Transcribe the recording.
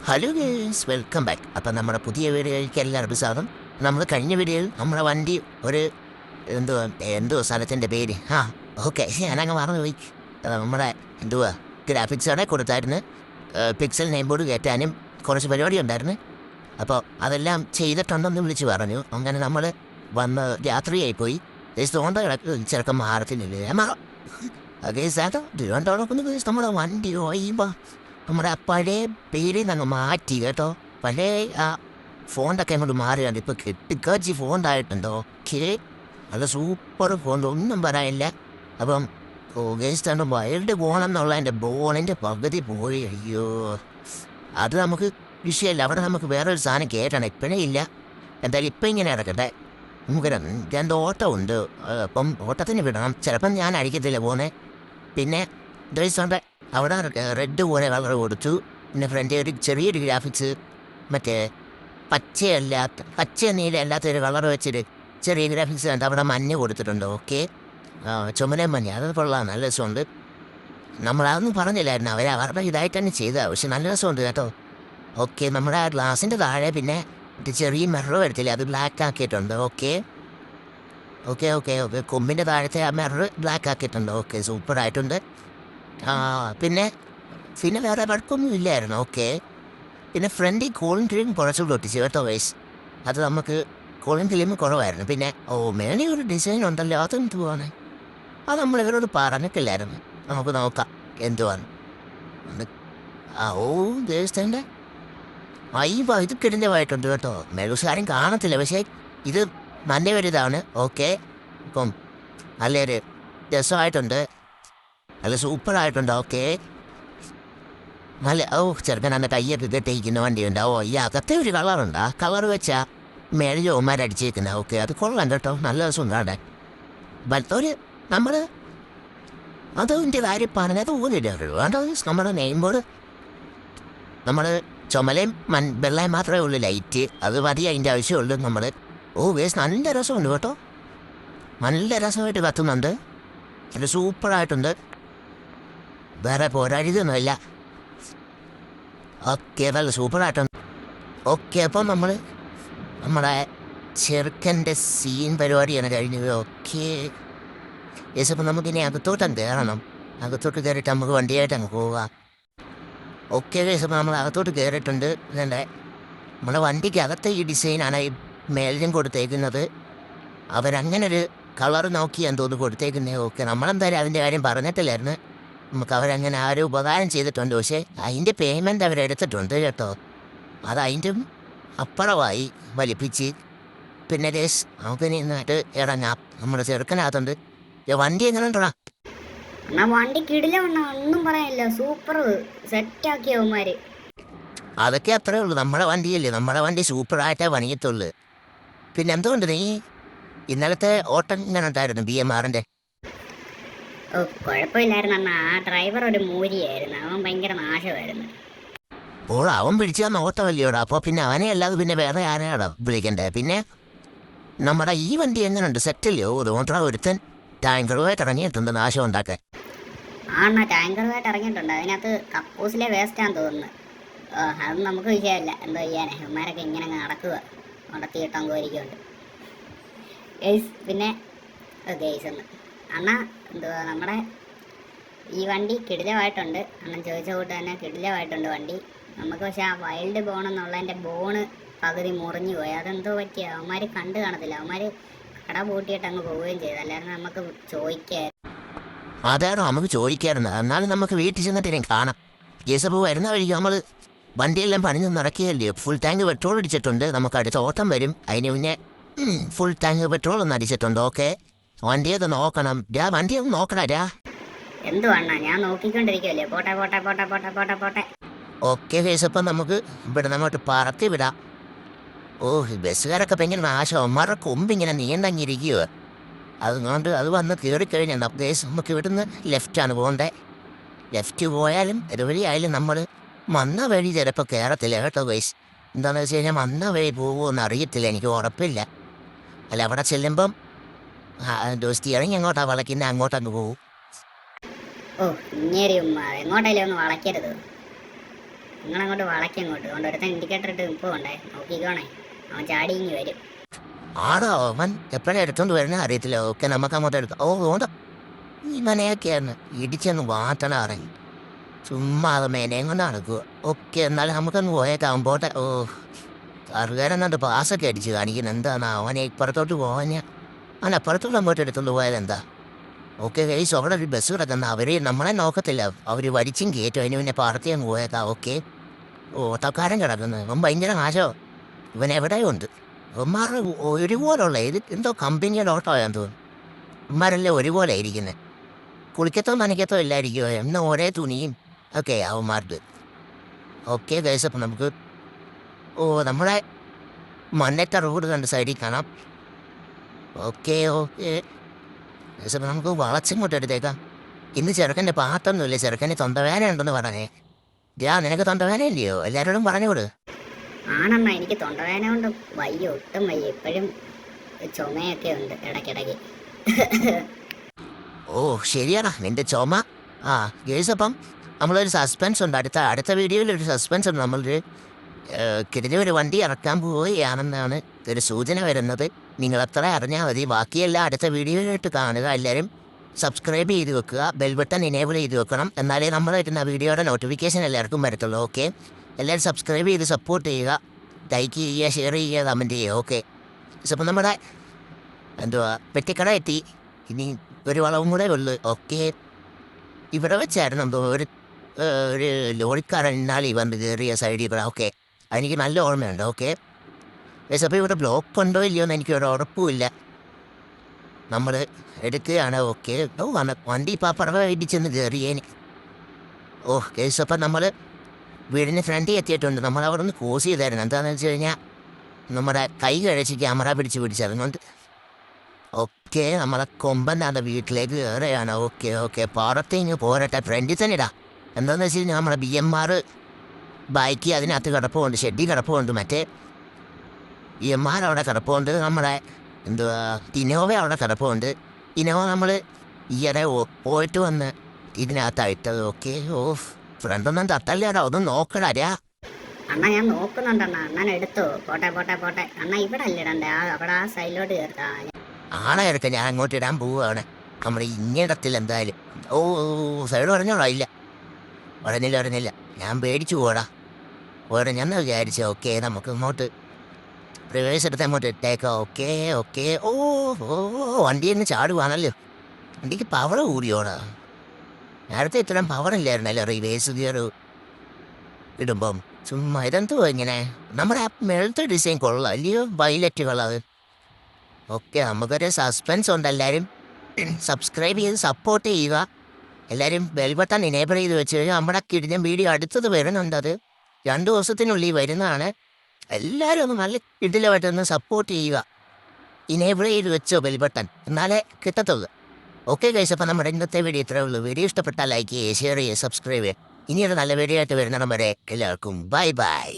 Hello girls, welcome back. അപ്പം നമ്മുടെ പുതിയ വീഡിയോയിലേക്ക് എല്ലാവർക്കും സ്വാഗതം. നമ്മൾ കഴിഞ്ഞ വീഡിയോയിൽ നമ്മുടെ വണ്ടി ഒരു എന്തോ എന്തോ സ്ഥലത്തിൻ്റെ പേര് ഓക്കെ ഞാനങ്ങ് മറന്നുപോയി. നമ്മുടെ എന്തുവാ ഗ്രാഫിക്സോടെ കൊടുത്തായിരുന്നു. പിക്സൽ നെയിം ബോർഡ് കയറ്റാനും കുറച്ച് പരിപാടി ഉണ്ടായിരുന്നു. അപ്പോൾ അതെല്ലാം ചെയ്തിട്ടുണ്ടെന്ന് വിളിച്ച് പറഞ്ഞു. അങ്ങനെ നമ്മൾ വന്ന് രാത്രിയായിപ്പോയി. തോണ്ട ചെറുക്കം മാറത്തില്ല കേസാട്ടോ തിരുവനന്തപുരം കേസ് നമ്മുടെ വണ്ടി ഓയുമ്പോൾ നമ്മുടെ പഴയ പേരിൽ നിന്ന് അങ്ങ് മാറ്റി കേട്ടോ. പഴയ ആ ഫോണിൻ്റെ അങ്ങോട്ട് മാറിയാണ്. ഇപ്പോൾ കെട്ടിക്കാച്ചി ഫോണ്ടായിട്ടുണ്ടോ ഓക്കെ. അത് സൂപ്പർ ഫോൺ, ഒന്നും പറയാനില്ല. അപ്പം ഗേസ്റ്റാണ്ട് വൈൽഡ് പോകണമെന്നുള്ള എൻ്റെ ബോണിൻ്റെ പകുതി പോയി. അയ്യോ, അത് നമുക്ക് വിഷയമല്ല. അവിടെ നമുക്ക് വേറൊരു സാധനം കയറ്റണം. ഇപ്പോഴേ ഇല്ല. എന്തായാലും ഇപ്പം ഇങ്ങനെ ഇറക്കട്ടെ. നമുക്ക് രണ്ട് ഓട്ടം ഉണ്ട്. അപ്പം ഓട്ടത്തിന് വിടണം. ചിലപ്പം ഞാൻ അടിക്കത്തില്ല പോകുന്നത്. പിന്നെ ദിവസം അവിടെ റെഡ് പോലെ കളർ കൊടുത്തു. പിന്നെ ഫ്രണ്ട് ഒരു ചെറിയൊരു ഗ്രാഫിക്സ് മറ്റേ പച്ച നീല അല്ലാത്തൊരു കളർ വെച്ചിട്ട് ചെറിയ ഗ്രാഫിക്സ് ഉണ്ട്. അവിടെ മഞ്ഞ കൊടുത്തിട്ടുണ്ട്. ഓക്കെ, ചുമലയും മഞ്ഞ, അത് കൊള്ളാം, നല്ല രസമുണ്ട്. നമ്മളതൊന്നും പറഞ്ഞില്ലായിരുന്നു. അവരുടെ ഇതായിട്ട് തന്നെ ചെയ്തതാണ്. പക്ഷെ നല്ല രസമുണ്ട് കേട്ടോ. ഓക്കെ, നമ്മുടെ ആ ഗ്ലാസിൻ്റെ താഴെ പിന്നെ ചെറിയ മിറർ വരത്തില്ല, അത് ബ്ലാക്ക് ആക്കിയിട്ടുണ്ട്. ഓക്കെ ഓക്കെ ഓക്കെ ഓക്കെ കൊമ്പിൻ്റെ താഴത്തെ ആ മിറർ ബ്ലാക്ക് ആക്കിയിട്ടുണ്ട്. ഓക്കെ, സൂപ്പറായിട്ടുണ്ട്. പിന്നെ പിന്നെ വേറെ വർക്കൊന്നും ഇല്ലായിരുന്നു. ഓക്കെ, പിന്നെ ഫ്രണ്ടിൽ കൂളിംഗ് ക്രീം കുറച്ചുകൂടി ഒട്ടിച്ചു കേട്ടോ വയസ്സ്. അത് നമുക്ക് കൂളിംഗ് ക്രീം കുറവായിരുന്നു. പിന്നെ മേലെ ഒരു ഡിസൈൻ ഉണ്ടല്ലോ, അതെന്തുവാണ്? അത് നമ്മൾ ഇവരോട് പറഞ്ഞിട്ടില്ലായിരുന്നു. നമുക്ക് നോക്കാം എന്തുവാണ്. ദേശത്തിൻ്റെ ഇത് കിടിലമായിട്ടുണ്ട് കേട്ടോ. മെഴുസാരും കാണത്തില്ല, പക്ഷേ ഇത് നല്ല ഒരിതാണ്. ഓക്കെ, ഇപ്പം നല്ലൊരു രസമായിട്ടുണ്ട്, നല്ല സൂപ്പറായിട്ടുണ്ട്. ഓക്കെ, നല്ല ചെറുക്കൻ അന്ന് കയ്യൊക്കെ കെട്ടിയിരിക്കുന്ന വണ്ടിയുണ്ട്. ഈ അകത്തെ ഒരു കളറുണ്ട്. ആ കളർ വെച്ചാൽ മേഴമാരടിച്ചേക്കുന്നത്. ഓക്കെ, അത് കൊള്ളാം കേട്ടോ, നല്ല രസമുണ്ടാടെ. ഒരു നമ്മൾ അതിൻ്റെ കാര്യം പറഞ്ഞത് പോലില്ല. നമ്മുടെ നെയിം ബോർഡ് നമ്മൾ ചുമലയും വെള്ളയും മാത്രമേ ഉള്ളൂ ലൈറ്റ്, അത് മതി, അതിൻ്റെ ആവശ്യമുള്ളൂ. നമ്മൾ വേസ് നല്ല രസമുണ്ട് കേട്ടോ, നല്ല രസമായിട്ട് കത്തുന്നുണ്ട്, നല്ല സൂപ്പറായിട്ടുണ്ട്, വേറെ പോരാഴിതൊന്നുമില്ല. ഓക്കെ, നല്ല സൂപ്പറായിട്ടുണ്ട്. ഓക്കെ, അപ്പം നമ്മുടെ ചെറുക്കൻ്റെ സീൻ പരിപാടിയാണ് കഴിഞ്ഞത്. ഓക്കെ യെസ്, അപ്പം നമുക്കിനി അകത്തോട്ടങ്ങ് കയറണം. അകത്തോട്ട് കയറിയിട്ട് നമുക്ക് വണ്ടിയായിട്ട് അങ്ങ് പോവാം. ഓക്കെ ഗൈസ്, അപ്പോൾ നമ്മൾ അകത്തോട്ട് കയറിയിട്ടുണ്ട്. ഇതെൻ്റെ നമ്മുടെ വണ്ടിക്ക് അകത്തെ ഈ ഡിസൈനാണ് ഈ മേലും കൊടുത്തേക്കുന്നത്. അവരങ്ങനെ ഒരു കളർ നോക്കിയാന്ന് തോന്നുന്നു കൊടുത്തേക്കുന്നത്. ഓക്കെ, നമ്മളെന്തായാലും അതിൻ്റെ കാര്യം പറഞ്ഞിട്ടില്ലായിരുന്നു. നമുക്ക് അവരങ്ങനെ ആ ഒരു ഉപകാരം ചെയ്തിട്ടുണ്ട്. പക്ഷേ അതിൻ്റെ പേയ്മെൻറ്റ് അവരെടുത്തിട്ടുണ്ട് കേട്ടോ. അത് അതിൻ്റെ അപ്പുറമായി വലിപ്പിച്ച്. പിന്നെ ഗൈസ്, നമുക്കിനി ഇന്നിട്ട് ഇറങ്ങാം. നമ്മുടെ ചെറുക്കനകത്തുണ്ട്. വണ്ടി എങ്ങനെ ഉണ്ടോ? എന്നാ വണ്ടി കിടില, ഒന്നും പറയാനില്ല, സൂപ്പർ സെറ്റാക്കിയവന്മാര്. അതൊക്കെ അത്രേ ഉള്ളൂ. നമ്മുടെ വണ്ടിയല്ലേ, നമ്മുടെ വണ്ടി സൂപ്പറായിട്ടേ പണിയത്തുള്ളൂ. പിന്നെ എന്തുകൊണ്ട് നീ ഇന്നലത്തെ ഓട്ടം ഇങ്ങനെ ഉണ്ടായിരുന്നു BMR-ൻ്റെ? കുഴപ്പമില്ലായിരുന്നു അണ്ണാ. ആ ഡ്രൈവർ ഒരു മൂരിയായിരുന്നു, അവൻ ഭയങ്കര നാശമായിരുന്നു. അവൻ പിടിച്ചു തന്ന ഓട്ടമല്ലയോടാ. അപ്പോൾ പിന്നെ അവനെ അല്ലാതെ പിന്നെ വേറെ ആരെയാണോ വിളിക്കണ്ടേ? പിന്നെ നമ്മുടെ ഈ വണ്ടി എങ്ങനെയുണ്ട്, സെറ്റല്ലയോ? തോന്നാ ഒരുത്തൻ ടാങ്കറുമായിട്ട് ഇറങ്ങിയിട്ടുണ്ട് നാശം ഉണ്ടാക്കാൻ. ആണ്ണ ടാങ്കറുമായിട്ട് ഇറങ്ങിയിട്ടുണ്ട്. അതിനകത്ത് കക്കൂസിലെ വേസ്റ്റാന്ന് തോന്നുന്നു. അത് നമുക്ക് വിഷയമല്ല, എന്തോ ചെയ്യാനേ, അവന്മാരൊക്കെ ഇങ്ങനെ നടക്കുക, നടത്തിയിട്ടാൻ കോരിക്കുന്നുണ്ട് ഗെയ്സ്. പിന്നെ ഗെയ്സ് എന്ന് അണ്ണ എന്തുവാ, നമ്മുടെ ഈ വണ്ടി കിടിലമായിട്ടുണ്ട്. അണ്ണൻ ചോദിച്ച കൂട്ട് തന്നെ കിടിലമായിട്ടുണ്ട് വണ്ടി. നമുക്ക് പക്ഷേ ആ വൈൽഡ് ബോണെന്നുള്ളതിൻ്റെ ബോണ് പകുതി മുറിഞ്ഞു പോയി. അതെന്തോ പറ്റിയ, അവന്മാർ കണ്ടു കാണത്തില്ല. അവന്മാർ കട പൂട്ടിയിട്ട് അങ്ങ് പോവുകയും ചെയ്തു. അല്ലാതെ നമുക്ക് ചോദിക്കായിരുന്നു. അതാണോ നമുക്ക് ചോദിക്കാറുണ്ട്. എന്നാലും നമുക്ക് വീട്ടിൽ ചെന്നിട്ട് കാണാം. ജേസപ്പോൾ വരുന്ന വഴിക്ക് നമ്മൾ വണ്ടിയെല്ലാം പണിഞ്ഞ് നടക്കുകയല്ലേ. ഫുൾ ടാങ്ക് പെട്രോൾ അടിച്ചിട്ടുണ്ട്. നമുക്ക് അടുത്ത ഓട്ടം വരും. അതിന് മുന്നേ ഫുൾ ടാങ്ക് പെട്രോൾ ഒന്ന് അടിച്ചിട്ടുണ്ട്. ഓക്കെ, വണ്ടിയൊക്കെ നോക്കണം. വണ്ടി ഒന്ന് നോക്കണാ. എന്തുവാണ്ണ, ഞാൻ നോക്കിക്കൊണ്ടിരിക്കുമല്ലേ. പോട്ടെ പോട്ടെ പോട്ടെ പോട്ടെ പോട്ടെ പോട്ടെ. ഓക്കെ കേസപ്പം നമുക്ക് ഇവിടെ നമ്മോട്ട് പറത്തി വിടാം. ബസ്സുകാരൊക്കെ ഭയങ്കര നാശം. അമ്മമാരുടെ കൊമ്പിങ്ങനെ നീണ്ടങ്ങിരിക്കുക. അതുകൊണ്ട് അത് വന്ന് കയറിക്കഴിഞ്ഞാൽ നമുക്ക് ഇവിടുന്ന് ലെഫ്റ്റാണ് പോകേണ്ടത്. ലെഫ്റ്റ് പോയാലും ഇതുവഴി ആയാലും നമ്മൾ വന്ന വഴി ചിലപ്പോൾ കയറത്തില്ല കേട്ടോ ഗൈസ്. എന്താണെന്ന് വെച്ച് കഴിഞ്ഞാൽ വന്ന വഴി പോകുമെന്ന് അറിയത്തില്ല, എനിക്ക് ഉറപ്പില്ല. അല്ല, അവിടെ ചെല്ലുമ്പം സ്റ്റിയറിങ് എങ്ങോട്ടാണ് വളയ്ക്കുന്നത് അങ്ങോട്ടങ്ങ് പോകും. ഇങ്ങേരി എങ്ങോട്ടല്ലേ ഒന്ന് വളയ്ക്കരുത്. നിങ്ങളങ്ങോട്ട് വളയ്ക്കങ്ങോട്ട് കൊണ്ട് ഒരുത്തൻ ഇൻഡിക്കേറ്റർ ഇട്ട് നിൽപ്പുണ്ടേ നോക്കിക്കോണേ അവൻ ചാടി ഇങ്ങി വരും. ആടോ അവൻ എപ്പോഴാണ് എടുത്തോണ്ട് വരുന്നത് അറിയത്തില്ല. ഓക്കെ നമുക്ക് അങ്ങോട്ട് എടുക്കാം. ഓ ഓണ്ട ഈ മനയൊക്കെയായിരുന്നു ഇടിച്ചൊന്ന് വാട്ടണ ഇറങ്ങി ചുമ്മാ അത് മേനയും കൊണ്ട് നടക്കുക. ഓക്കെ എന്നാലും നമുക്കൊന്ന് പോയേക്കാം പോട്ടെ. ഓ കറുകാരെന്നുണ്ട് പാസ്സൊക്കെ അടിച്ച് കാണിക്കുന്നത് എന്താണ് അവനെ ഇപ്പുറത്തോട്ട് പോകാൻ അവൻ അപ്പുറത്തോട്ട് അങ്ങോട്ട് എടുത്തോണ്ട് പോയത് എന്താ. ഓക്കെ ഗൈസ് അവിടെ ഒരു ബസ് കിടക്കുന്ന അവർ നമ്മളെ നോക്കത്തില്ല, അവർ വലിച്ചും കയറ്റും. അതിന് പിന്നെ പാർട്ടി അങ്ങ് പോയേക്കാം. ഓക്കെ ഓട്ടക്കാരൻ കിടക്കുന്നത് ഇവൻ ഭയങ്കര നാശോ. ഇവൻ എവിടെയും ഉണ്ട്. ഇവന്മാരുടെ ഒരുപോലുള്ള ഇത് എന്തോ കമ്പനിയുടെ ഓട്ടോയാന്ന് തോന്നുന്നു. ഇവന്മാരല്ലേ ഒരുപോലെ ഇരിക്കുന്നത്, കുളിക്കത്തോ നനയ്ക്കത്തോ ഇല്ലായിരിക്കുമോ എന്ന ഒരേ തുണിയും ഒക്കെ അവന്മാർക്ക്. ഓക്കെ ഗൈസ് അപ്പം നമുക്ക് നമ്മുടെ മണ്ണറ്റ റോഡ് കണ്ട് സൈഡിൽ കാണാം. ഓക്കെ ഓക്കെ ഗൈസ് അപ്പം നമുക്ക് വളച്ചിങ്ങോട്ട് എടുത്തേക്കാം. ഇന്ന് ചെറുക്കൻ്റെ പാട്ടൊന്നുമില്ല, ചെറുക്കൻ്റെ തൊണ്ടവേന ഉണ്ടെന്ന് പറഞ്ഞേ. നിനക്ക് തൊണ്ടവേന ഇല്ലയോ? എല്ലാവരോടും പറഞ്ഞുകൊടു. ആണെന്നാ എനിക്ക് തൊണ്ടവേന കൊണ്ട് വയ്യ, ഒട്ടും വയ്യ. ഇപ്പോഴും ചുമയൊക്കെ ഉണ്ട് ഇടയ്ക്കിടയ്ക്ക്. ഓ ശരിയാടാ നിന്റെ ചുമ. ആ ഗേസ് അപ്പം നമ്മളൊരു സസ്പെൻസ് ഉണ്ട്, അടുത്ത വീഡിയോയിൽ ഒരു സസ്പെൻസ് ഉണ്ട്. നമ്മളൊരു കിടന്ന ഒരു വണ്ടി ഇറക്കാൻ പോവുകയാണെന്നാണ് ഒരു സൂചന വരുന്നത്. നിങ്ങളത്ര അറിഞ്ഞാൽ മതി, ബാക്കിയെല്ലാം അടുത്ത വീഡിയോയിലായിട്ട് കാണുക. എല്ലാവരും സബ്സ്ക്രൈബ് ചെയ്ത് വെക്കുക, ബെൽ ബട്ടൺ ഇനേബിൾ ചെയ്ത് വെക്കണം, എന്നാലേ നമ്മൾ വരുന്ന വീഡിയോയുടെ നോട്ടിഫിക്കേഷൻ എല്ലാവർക്കും വരത്തുള്ളൂ. ഓക്കെ എല്ലാവരും സബ്സ്ക്രൈബ് ചെയ്ത് സപ്പോർട്ട് ചെയ്യുക, ലൈക്ക് ചെയ്യുക, ഷെയർ ചെയ്യുക, കമൻറ്റ് ചെയ്യുക. ഓക്കെ അപ്പം നമ്മുടെ എന്തുവാ പെട്ടിക്കട എത്തി, ഇനി ഒരു വളവും കൂടെ ഉള്ളു. ഓക്കെ ഇവിടെ വെച്ചായിരുന്നു എന്തോ ഒരു ലോറിക്കാരൻ ഇന്നാളി വന്ന് കയറിയ സൈഡിൽ കൂടെ. ഓക്കെ എനിക്ക് നല്ല ഓർമ്മയുണ്ട്. ഓക്കെ അപ്പോൾ ഇവിടെ ബ്ലോക്ക് ഉണ്ടോ ഇല്ലയോ എന്ന് എനിക്കൊരു ഉറപ്പുമില്ല. നമ്മൾ എടുക്കുകയാണ്. ഓക്കെ വണ്ടി ഇപ്പോൾ ആ പടവ ഇടിച്ചെന്ന് കയറിയേന്. ഓ കേസ് അപ്പം നമ്മൾ വീടിന് ഫ്രണ്ടിൽ എത്തിയിട്ടുണ്ട്. നമ്മൾ അവിടെ നിന്ന് ക്രോസ് ചെയ്തായിരുന്നു. എന്താണെന്ന് വെച്ച് കഴിഞ്ഞാൽ നമ്മുടെ കൈ കഴിച്ച് ക്യാമറ പിടിച്ചതുകൊണ്ട്. ഓക്കെ നമ്മളെ കൊമ്പനാണ് വീട്ടിലേക്ക് കയറുകയാണ്. ഓക്കെ ഓക്കെ പുറത്തേക്ക് പോരട്ടെ, ഫ്രണ്ടിൽ തന്നെ ഇടാം. എന്താണെന്ന് വെച്ച് കഴിഞ്ഞാൽ നമ്മുടെ BMR ബൈക്ക് അതിനകത്ത് കിടപ്പുണ്ട്, ഷെഡിൽ കിടപ്പുണ്ട്. മറ്റേ BMR അവിടെ കിടപ്പുണ്ട്, നമ്മുടെ എന്തുവാ ഇനോവ അവിടെ കിടപ്പുണ്ട്. ഇനോവ നമ്മൾ ഈയിടെ പോയിട്ട് വന്ന് ഇതിനകത്തായിട്ടത്. ഓക്കെ ഫ്രണ്ടൊന്നും തട്ടല്ലേടാ, ഒന്നും നോക്കടാ. അണ്ണാ ഞാൻ നോക്കുന്നുണ്ടെണ്ണ, അണ്ണൻ എടുത്തോ. പോട്ടെ പോട്ടെ പോട്ടെ അണ്ണാ, ഇവിടെ അല്ല ഇടണ്ടേ, അവിടെ ആ സൈഡിലോട്ട് കയറുക. ആളെ എടുക്ക ഞാൻ അങ്ങോട്ട് ഇടാൻ പോവുകയാണ്. നമ്മുടെ ഇങ്ങിടത്തിൽ എന്തായാലും. ഓ സൈഡ് പറഞ്ഞോളാം. ഇല്ല പറഞ്ഞില്ല ഞാൻ പേടിച്ചു പോടാ, പറഞ്ഞെന്ന് വിചാരിച്ചു. ഓക്കെ നമുക്ക് ഇങ്ങോട്ട് റിവേഴ്സ് എടുത്ത് അങ്ങോട്ട് ഇട്ടേക്കാം. ഓക്കെ ഓക്കെ ഓ വണ്ടി തന്നെ ചാടുവാണല്ലോ. വണ്ടിക്ക് പവർ കൂടിയോടാ, നേരത്തെ ഇത്രയും പവറില്ലായിരുന്നല്ലോ റിവേഴ്സ് ഗിയർ ഇടുമ്പം. ചുമ്മാ ഇതെന്തോ ഇങ്ങനെ നമ്മുടെ ആ മേളത്തെ ഡിസൈൻ കൊള്ളാം അല്ലയോ, വയലറ്റ് കളർ. ഓക്കെ നമുക്കൊരു സസ്പെൻസ് ഉണ്ട്. എല്ലാവരും സബ്സ്ക്രൈബ് ചെയ്ത് സപ്പോർട്ട് ചെയ്യുക, എല്ലാവരും ബെൽ ബട്ടൺ ഇനേബിൾ ചെയ്ത് വെച്ച് കഴിഞ്ഞാൽ നമ്മുടെ കിടിഞ്ഞ വീഡിയോ അടുത്തത് വരുന്നുണ്ട്. അത് 2 ദിവസത്തിനുള്ളിൽ വരുന്നതാണ്. എല്ലാവരും ഒന്ന് നല്ല കിടിലമായിട്ടൊന്ന് സപ്പോർട്ട് ചെയ്യുക, ഇനേബിൾ ചെയ്ത് വെച്ചോ ബെൽ ബട്ടൺ, എന്നാലേ കിട്ടത്തുള്ളൂ. ഓക്കെ ഗൈസ് അപ്പം നമ്മുടെ ഇന്നത്തെ വീഡിയോ ഇത്രേ ഉള്ളൂ. വീഡിയോ ഇഷ്ടപ്പെട്ടാൽ ലൈക്ക് ചെയ്യുക, ഷെയർ ചെയ്യുക, സബ്സ്ക്രൈബ് ചെയ്യുക. ഇനിയൊരു നല്ല വീഡിയോ ആയിട്ട് വരുന്നിടം വരെ എല്ലാവർക്കും ബൈ ബൈ.